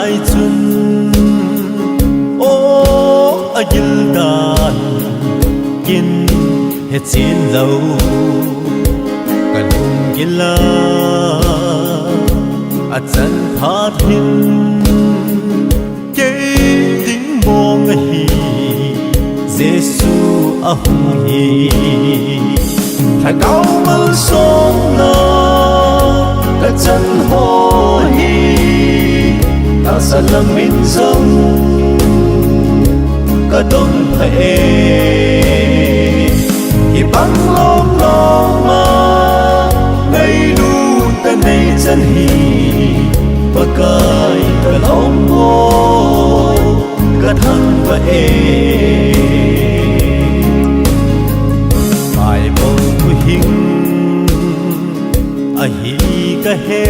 lai chun ô a gil dan kin he chin lo kan gila a chan pha thin ke ding bong hi Giêsu a hung hi Lhagao Malsom ta chân hồ hi ta sa lâm min dâm cả đông thầy hi băng lom lom mà ngày đu ta nay chân hi và cài cả lòng cô cả thân và bài bầu hình a hi ka he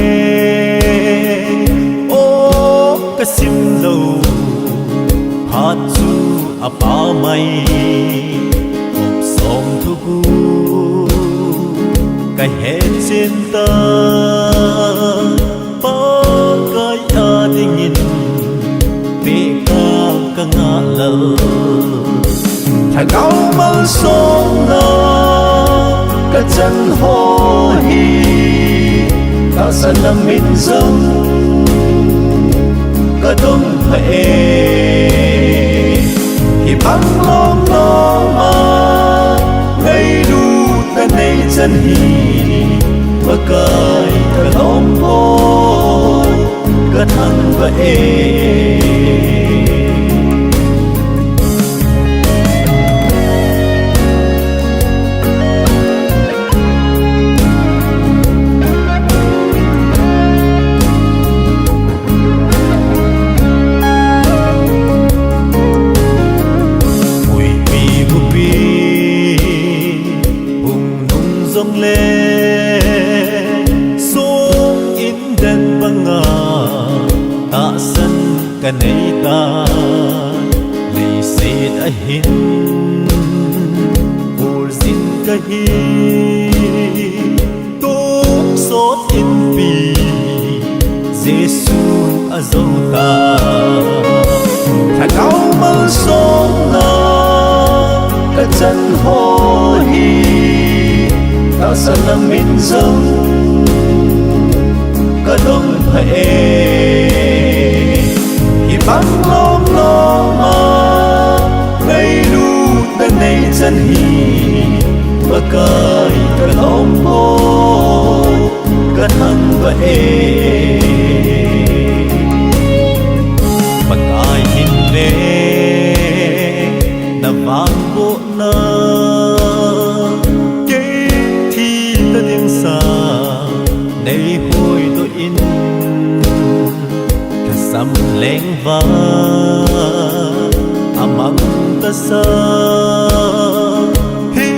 o ka sim lo ha chu a pa mai hop song thu gu ka he chen ta pa ka ya ding in pe ka nga lo Lhagao Malsom ka chân hồ hi ta sa lâm min dâm cả đông thầy hi băng lom lom mà ngày đu ta nay chân hi và cài cả lòng cô cả thân và dòng lệ xuống in đen băng ngà ta sân cả nay ta lì xịt a hin bùn xin cả hi tung sốt in vì Giêsu a dâu ta Lhagao Malsom cả chân hồ hi ta sa lâm min dâm cả đông thầy hi băng lom lom mà ngày đu ta nay chân hi và cài cả lòng cô cả thân và mà cài hin về na vang bộ na sa nay hồi tôi in cả sam leng va amang ta sa hi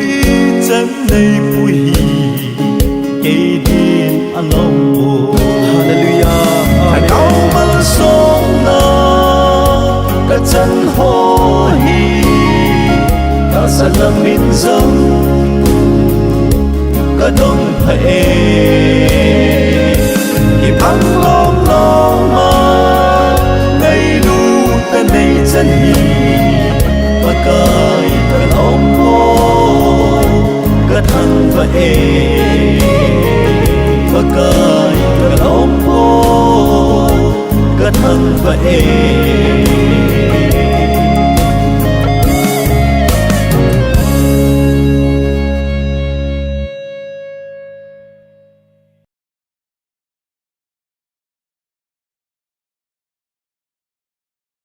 chân nay vui kê din along bo hallelujah Lhagao Malsom cả chân hồ hi ta sa lâm min dâm cả đông thầy hi băng lom lom mà ngày đu ta nay chân hi và cài cả lòng cô cả thân và cài cả lòng cô cả thân và